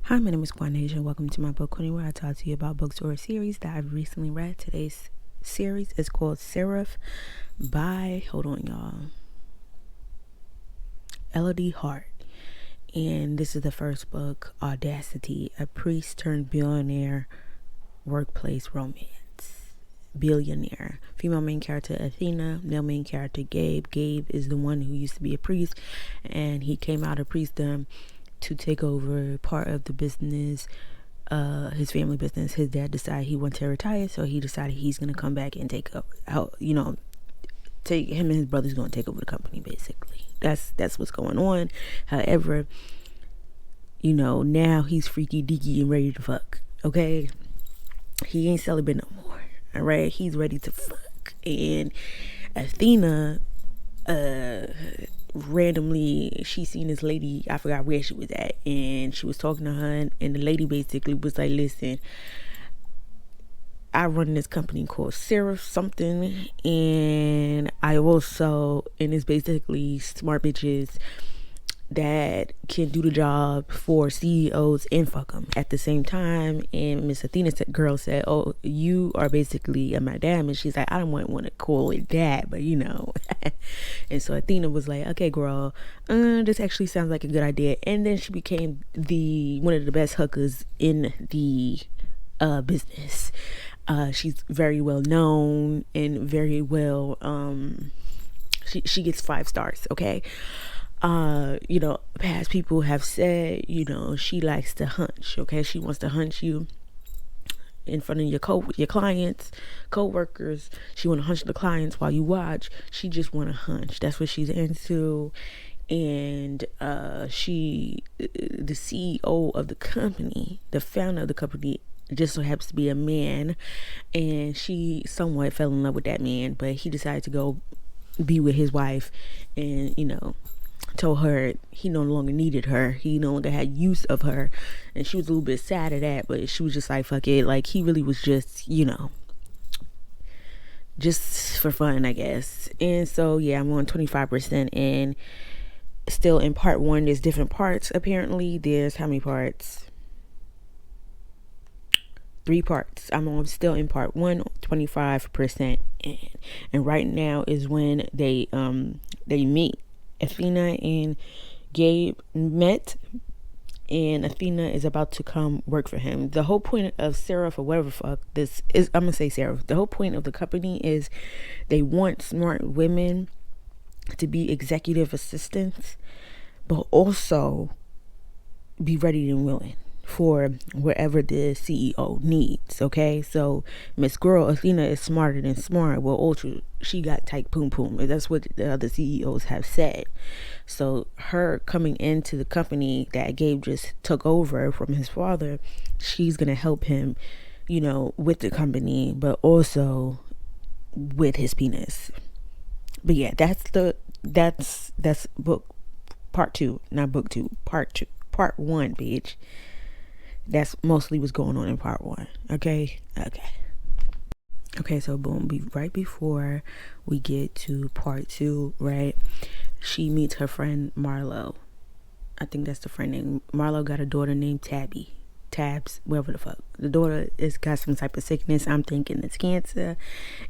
Hi, my name is Quanasia. Welcome to my book corner where I talk to you about books or a series that I've recently read. Today's series is called Seraph by, Elodie Hart. And this is the first book, Audacity, a priest turned billionaire workplace romance. Billionaire. Female main character Athena, male main character Gabe. Gabe is the one who used to be a priest, and he came out of priestdom to take over part of the business, his family business. His dad decided he wanted to retire, so he decided he's gonna come back and take up, take him and his brother's gonna take over the company. Basically, that's what's going on. However, now he's freaky deaky and ready to fuck. Okay, he ain't celibate no more. All right, he's ready to fuck. And Athena, randomly she seen this lady, I forgot where she was at, and she was talking to her, and the lady basically was like, listen, I run this company called Seraph something, and it's basically smart bitches that can do the job for CEOs and fuck them at the same time. And Miss Athena girl said, oh, you are basically a madam. And she's like, I don't want to call it that, but and so Athena was like, okay girl, this actually sounds like a good idea. And then she became one of the best hookers in the business. She's very well known and very well, she gets 5 stars. Okay. Past people have said, she likes to hunch. Okay, she wants to hunch you in front of your clients, co-workers. She want to hunch the clients while you watch. She just want to hunch. That's what she's into. And the CEO of the company, the founder of the company, just so happens to be a man, and she somewhat fell in love with that man, but he decided to go be with his wife, and told her he no longer needed her, he no longer had use of her, and she was a little bit sad at that, but she was just like, fuck it, like he really was just just for fun, I guess. And so yeah, I'm on 25%, and still in part 1. There's different parts. Apparently there's how many parts? 3 parts. I'm still in part 1, 25% in, and right now is when they meet. Athena and Gabe met, and Athena is about to come work for him. The whole point of Seraph, or whatever fuck this is, I'm gonna say Seraph, the whole point of the company is they want smart women to be executive assistants, but also be ready and willing for wherever the CEO needs. Okay, so Miss Girl Athena is smarter than smart. Well, ultra, she got tight poom poom. That's what the other CEOs have said. So her coming into the company that Gabe just took over from his father, she's gonna help him, with the company, but also with his penis. But yeah, that's book part 2, not book 2, part 1, bitch. That's mostly what's going on in part 1. Okay, so boom, right before we get to part 2, right, she meets her friend Marlo. I think that's the friend name. Marlo got a daughter named Tabs, whatever the fuck. The daughter is got some type of sickness. I'm thinking it's cancer.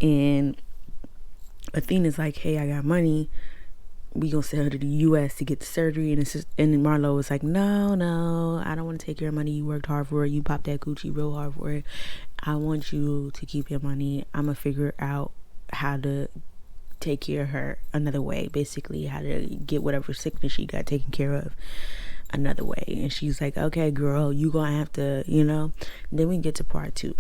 And Athena's like, hey, I got money, we gonna send her to the US to get the surgery. And Marlo was like, no, I don't want to take your money. You worked hard for it. You popped that Gucci real hard for it. I want you to keep your money. I'm gonna figure out how to take care of her another way, basically how to get whatever sickness she got taken care of another way. And she's like, okay girl, you gonna have to, Then we get to part 2.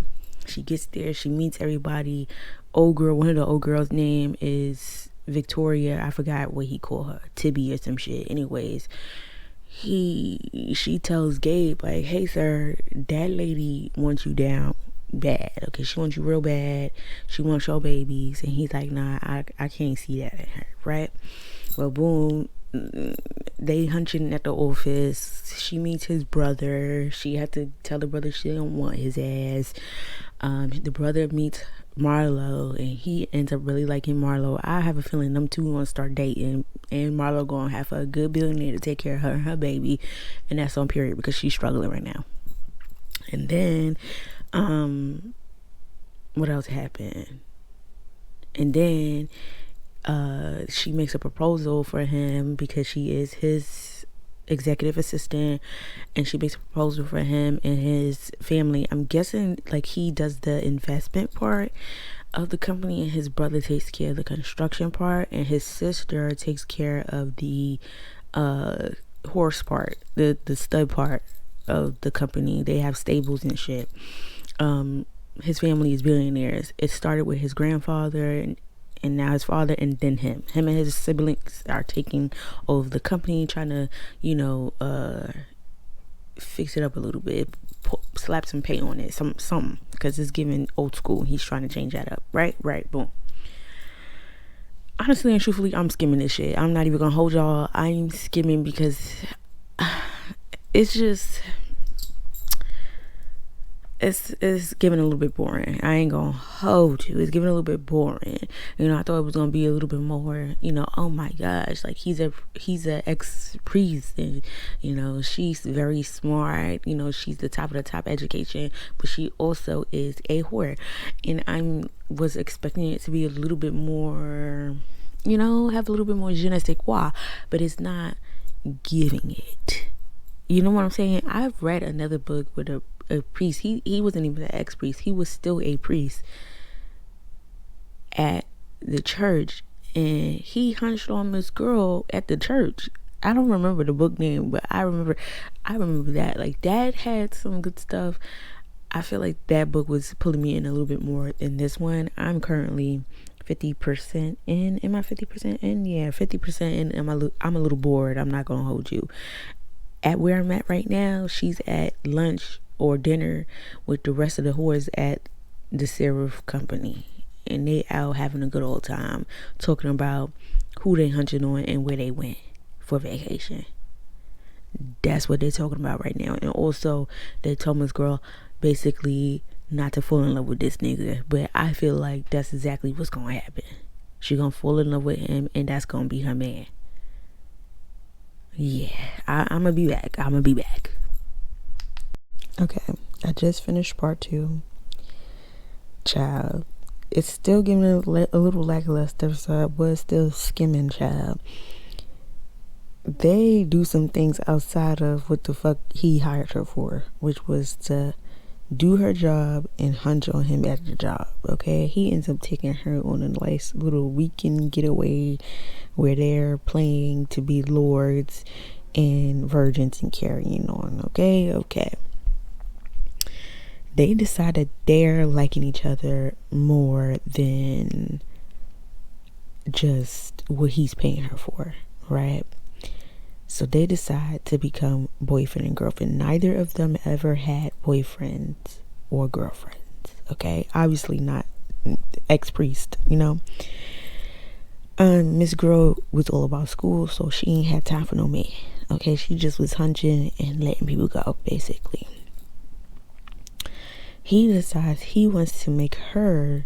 She gets there, she meets everybody. One of the old girls' name is Victoria. I forgot what he called her, Tibby or some shit. Anyways, she tells Gabe, like, hey sir, that lady wants you down bad. Okay, she wants you real bad. She wants your babies. And he's like, nah, I can't see that in her, right? Well, boom, they hunching at the office. She meets his brother. She had to tell the brother she don't want his ass. The brother meets Marlo, and he ends up really liking Marlo. I have a feeling them two gonna start dating, and Marlo gonna have a good billionaire to take care of her and her baby, and that's on period because she's struggling right now. And then, what else happened? And then, she makes a proposal for him because she is his executive assistant, and she makes a proposal for him and his family. I'm guessing like he does the investment part of the company, and his brother takes care of the construction part, and his sister takes care of the horse part, the stud part of the company. They have stables and shit. His family is billionaires. It started with his grandfather, and now his father, and then him and his siblings are taking over the company, trying to, fix it up a little bit, slap some paint on it, something, because it's giving old school. He's trying to change that up. Right, boom. Honestly and truthfully, I'm skimming this shit. I'm not even gonna hold y'all. I'm skimming because it's just, it's getting a little bit boring. I ain't gonna hold you. It's getting a little bit boring. I thought it was gonna be a little bit more, oh my gosh, like he's a ex-priest, and she's very smart, she's the top of the top education, but she also is a whore. And I was expecting it to be a little bit more, have a little bit more je ne sais quoi, but it's not giving it. You know what I'm saying? I've read another book with a priest. He wasn't even an ex-priest. He was still a priest at the church, and he hunched on this girl at the church. I don't remember the book name, but I remember that. Like, that had some good stuff. I feel like that book was pulling me in a little bit more than this one. I'm currently 50% in. Am I 50% in? Yeah, 50% in. I'm a little bored. I'm not gonna hold you. At where I'm at right now, she's at lunch or dinner with the rest of the whores at the Seraph company, and they out having a good old time talking about who they hunching on and where they went for vacation. That's what they're talking about right now. And also, they told this girl basically not to fall in love with this nigga, but I feel like that's exactly what's gonna happen. She gonna fall in love with him, and that's gonna be her man. Yeah, I'm gonna be back. Okay, I just finished part 2. Child, it's still giving a little lackluster, so I was still skimming, child. They do some things outside of what the fuck he hired her for, which was to do her job and hunch on him at the job. Okay, he ends up taking her on a nice little weekend getaway where they're playing to be lords and virgins and carrying on. Okay, they decided they're liking each other more than just what he's paying her for, right? So they decide to become boyfriend and girlfriend. Neither of them ever had boyfriends or girlfriends. Okay, obviously not ex-priest, Miss Girl was all about school, so she ain't had time for no man. Okay, she just was hunching and letting people go, basically. He decides he wants to make her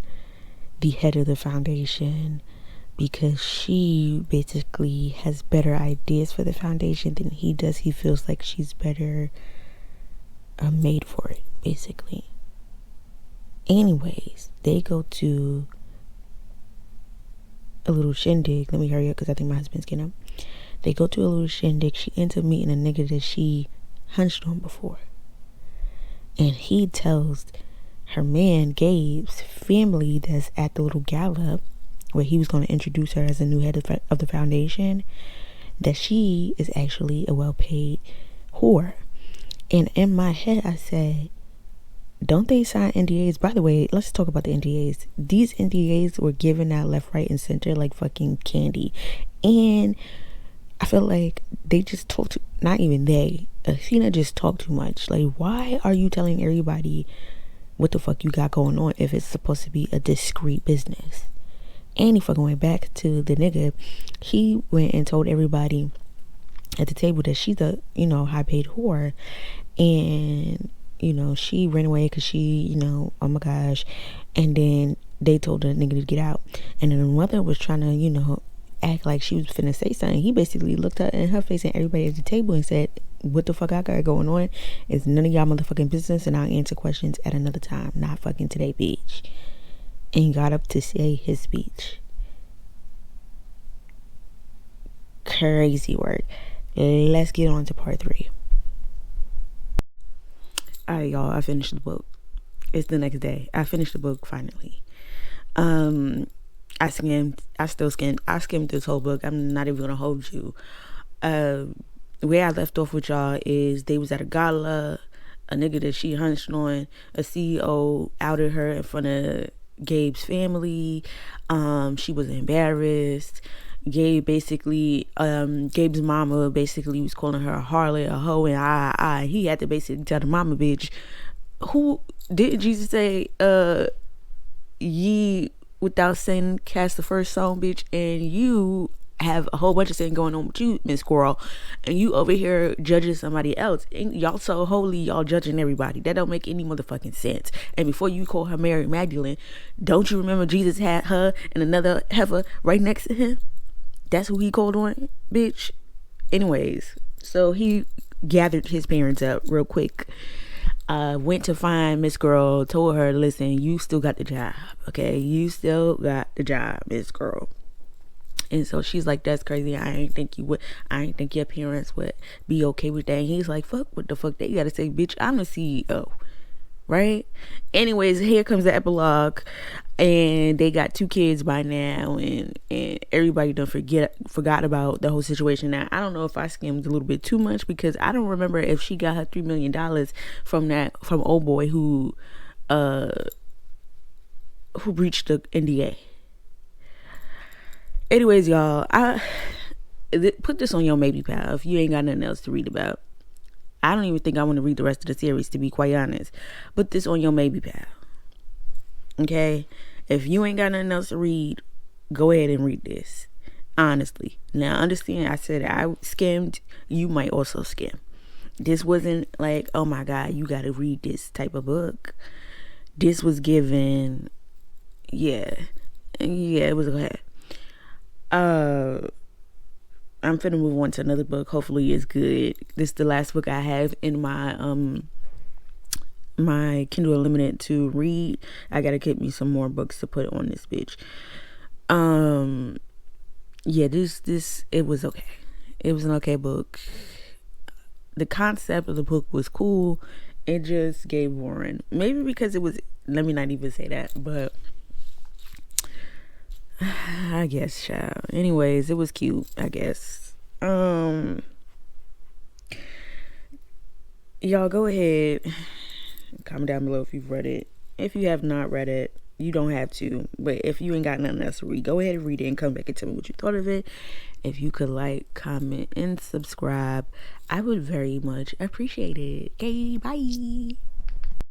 the head of the foundation because she basically has better ideas for the foundation than he does. He feels like she's better made for it, basically. Anyways, they go to a little shindig. Let me hurry up because I think my husband's getting up. They go to a little shindig. She ends up meeting a nigga that she hunched on before. And he tells her man, Gabe's family, that's at the little gala where he was going to introduce her as a new head of the foundation, that she is actually a well-paid whore. And in my head, I said, don't they sign NDAs? By the way, let's talk about the NDAs. These NDAs were given out left, right, and center like fucking candy. And I feel like they just talk to, not even they, Athena just talked too much. Like, why are you telling everybody what the fuck you got going on if it's supposed to be a discreet business? And if I went back to the nigga, he went and told everybody at the table that she's a, high paid whore. And, she ran away because she, oh my gosh. And then they told the nigga to get out. And then the mother was trying to, act like she was finna say something. He basically looked her in her face and everybody at the table and said, what the fuck I got going on? It's none of y'all motherfucking business, and I'll answer questions at another time, not fucking today, bitch. And he got up to say his speech. Crazy work. Let's get on to part 3. Alright, y'all, I finished the book. It's the next day. I finished the book finally. I skimmed this whole book. I'm not even gonna hold you. Where I left off with y'all is they was at a gala. A nigga that she hunched on, a CEO outed her in front of Gabe's family. She was embarrassed. Gabe's mama basically was calling her a harlot, a hoe, and he had to basically tell the mama, bitch, who did Jesus say, ye without sin cast the first stone, bitch, and you have a whole bunch of sin going on with you, Miss Squirrel, and you over here judging somebody else, and y'all so holy, y'all judging everybody. That don't make any motherfucking sense. And before you call her Mary Magdalene, don't you remember Jesus had her and another heifer right next to him? That's who he called on, bitch. Anyways, so he gathered his parents up real quick, went to find Miss Girl, told her, listen, you still got the job, okay? You still got the job, Miss Girl. And so she's like, that's crazy. I ain't think your parents would be okay with that. And he's like, fuck, what the fuck they gotta say, bitch? I'm the CEO, right? Anyways, here comes the epilogue, and they got 2 kids by now, and everybody done forgot about the whole situation. Now, I don't know if I skimmed a little bit too much, because I don't remember if she got her $3 million from old boy who breached the NDA. Anyways, y'all, I put this on your maybe pal if you ain't got nothing else to read about. I don't even think I want to read the rest of the series, to be quite honest. Put this on your maybe pal. Okay? If you ain't got nothing else to read, go ahead and read this. Honestly. Now, understand, I said I skimmed. You might also skim. This wasn't like, oh my God, you got to read this type of book. This was given, it was okay. I'm finna move on to another book. Hopefully it's good. This is the last book I have in my my Kindle Unlimited to read. I gotta get me some more books to put on this bitch. This it was okay. It was an okay book. The concept of the book was cool. It just gave boring. Maybe because it was, let me not even say that, but I guess, child. Anyways, it was cute, I guess. Y'all go ahead, comment down below if you've read it. If you have not read it, you don't have to, but if you ain't got nothing else to read, go ahead and read it and come back and tell me what you thought of it. If you could like, comment, and subscribe, I would very much appreciate it. Okay, bye.